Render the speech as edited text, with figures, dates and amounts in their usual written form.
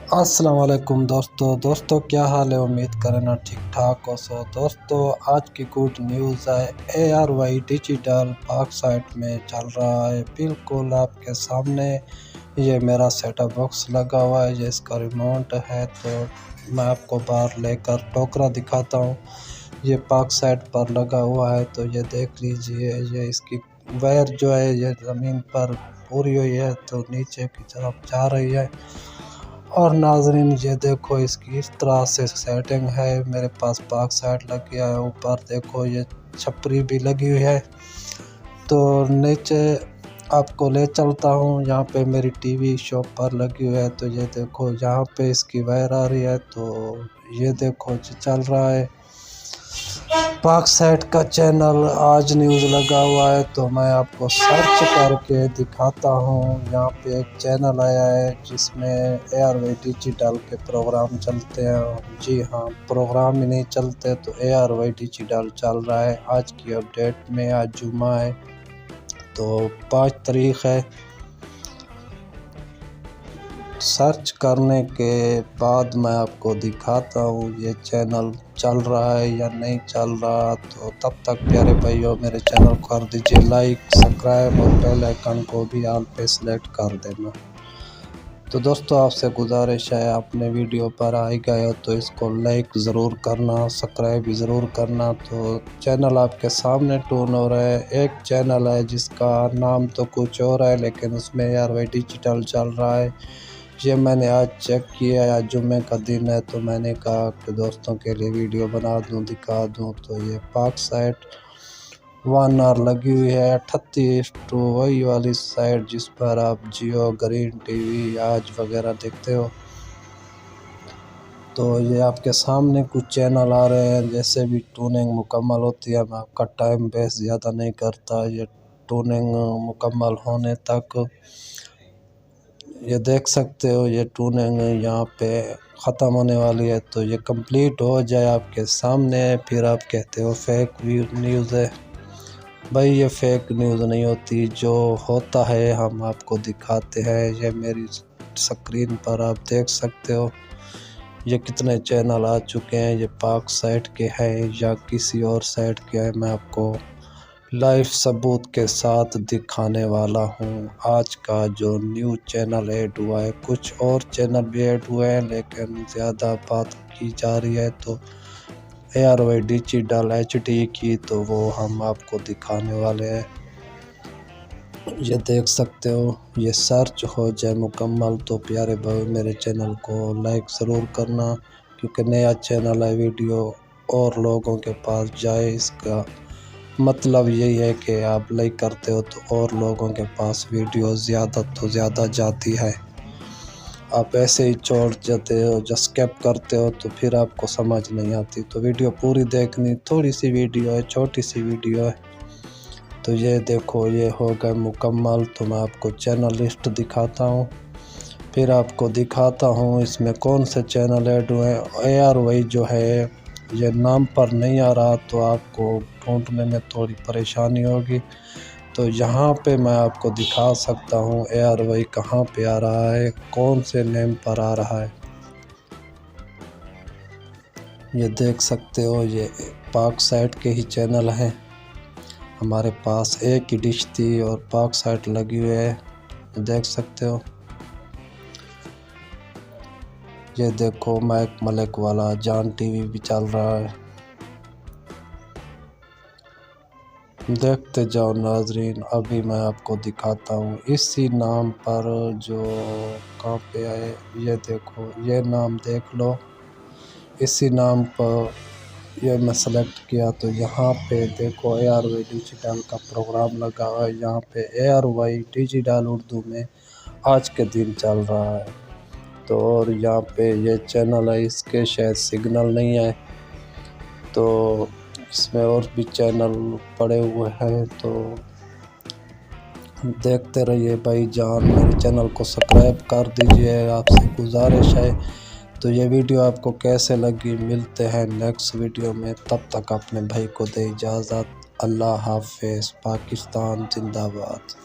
अस्सलाम वालेकुम दोस्तों क्या हाल है। उम्मीद करें ना ठीक ठाक हो। सो दोस्तों आज की गुड न्यूज़ है। ARY डिजिटल पाक साइट में चल रहा है। बिल्कुल आपके सामने ये मेरा सेटअप बॉक्स लगा हुआ है। ये इसका रिमोट है। तो मैं आपको बाहर लेकर टोकरा दिखाता हूँ। ये पाक साइट पर लगा हुआ है। तो ये देख लीजिए, ये इसकी वायर जो है ये ज़मीन पर पूरी हुई है तो नीचे की तरफ जा रही है। और नाज़रीन ये देखो इसकी इस तरह से सेटिंग है। मेरे पास पाक साइट लग गया है। ऊपर देखो ये छपरी भी लगी हुई है। तो नीचे आपको ले चलता हूँ। यहाँ पे मेरी टीवी शॉप पर लगी हुई है। तो ये देखो यहाँ पे इसकी वायर आ रही है। तो ये देखो जो चल रहा है पाक साइट का चैनल आज न्यूज़ लगा हुआ है। तो मैं आपको सर्च करके दिखाता हूँ। यहाँ पे एक चैनल आया है जिसमें ARY डिजिटल के प्रोग्राम चलते हैं। जी हाँ, प्रोग्राम ही नहीं चलते तो ARY डिजिटल चल रहा है। आज की अपडेट में आज जुम्मा है तो 5 तारीख है। सर्च करने के बाद मैं आपको दिखाता हूँ ये चैनल चल रहा है या नहीं चल रहा। तो तब तक प्यारे भाइयों मेरे चैनल को कर दीजिए लाइक, सब्सक्राइब और बेल आइकन को भी ऑल पे सेलेक्ट कर देना। तो दोस्तों आपसे गुजारिश है, आपने वीडियो पर आए गए हो तो इसको लाइक ज़रूर करना, सब्सक्राइब भी ज़रूर करना। तो चैनल आपके सामने टून हो रहा है। एक चैनल है जिसका नाम तो कुछ और है लेकिन उसमें ARY डिजिटल चल रहा है। ये मैंने आज चेक किया, आज जुम्मे का दिन है तो मैंने कहा कि दोस्तों के लिए वीडियो बना दूं, दिखा दूं। तो ये पाक साइट 1 आवर लगी हुई है 38 टू वही वाली साइट जिस पर आप जियो, ग्रीन टीवी, आज वगैरह देखते हो। तो ये आपके सामने कुछ चैनल आ रहे हैं। जैसे भी टूनिंग मुकम्मल होती है, मैं आपका टाइम वेस्ट ज़्यादा नहीं करता। ये टूनिंग मुकम्मल होने तक ये देख सकते हो ये टूनिंग यहाँ पे ख़त्म होने वाली है। तो ये कंप्लीट हो जाए आपके सामने फिर आप कहते हो फेक न्यूज़ है। भाई ये फेक न्यूज़ नहीं होती, जो होता है हम आपको दिखाते हैं। ये मेरी स्क्रीन पर आप देख सकते हो ये कितने चैनल आ चुके हैं। ये पाक साइट के हैं या किसी और साइट के हैं, मैं आपको लाइव सबूत के साथ दिखाने वाला हूँ। आज का जो न्यूज़ चैनल ऐड हुआ है, कुछ और चैनल भी ऐड हुए हैं लेकिन ज़्यादा बात की जा रही है तो ARY डिजिटल HD की, तो वो हम आपको दिखाने वाले हैं। ये देख सकते हो ये सर्च हो जाए मुकम्मल तो प्यारे भाई मेरे चैनल को लाइक ज़रूर करना, क्योंकि नया चैनल है, वीडियो और लोगों के पास जाए। इसका मतलब यही है कि आप लाइक करते हो तो और लोगों के पास वीडियो ज़्यादा तो ज़्यादा जाती है। आप ऐसे ही छोड़ जाते हो, जब स्किप करते हो तो फिर आपको समझ नहीं आती। तो वीडियो पूरी देखनी, थोड़ी सी वीडियो है, छोटी सी वीडियो है। तो ये देखो ये हो गए मुकम्मल। तो मैं आपको चैनल लिस्ट दिखाता हूँ, फिर आपको दिखाता हूँ इसमें कौन से चैनल ऐड हुए हैं। ARY जो है ये नाम पर नहीं आ रहा तो आपको ढूंढने में थोड़ी परेशानी होगी। तो यहाँ पे मैं आपको दिखा सकता हूँ ARY कहाँ पे आ रहा है, कौन से नेम पर आ रहा है। ये देख सकते हो ये पाक साइट के ही चैनल हैं। हमारे पास एक ही डिश थी और पाक साइट लगी हुई है, देख सकते हो। ये देखो मैक मलिक वाला जान टीवी भी चल रहा है, देखते जाओ नाजरीन। अभी मैं आपको दिखाता हूँ इसी नाम पर जो कहाँ पे आए, ये देखो ये नाम देख लो। इसी नाम पर ये मैं सेलेक्ट किया तो यहाँ पे देखो ARY डिजिटल का प्रोग्राम लगा हुआ है। यहाँ पे ARY डिजिटल उर्दू में आज के दिन चल रहा है। तो और यहाँ पे ये चैनल है, इसके शायद सिग्नल नहीं है तो इसमें और भी चैनल पड़े हुए हैं। तो देखते रहिए भाई जान, मेरे चैनल को सब्सक्राइब कर दीजिए, आपसे गुजारिश है। तो ये वीडियो आपको कैसे लगी, मिलते हैं नेक्स्ट वीडियो में। तब तक अपने भाई को दे इजाज़त। अल्लाह हाफ़िज़। पाकिस्तान जिंदाबाद।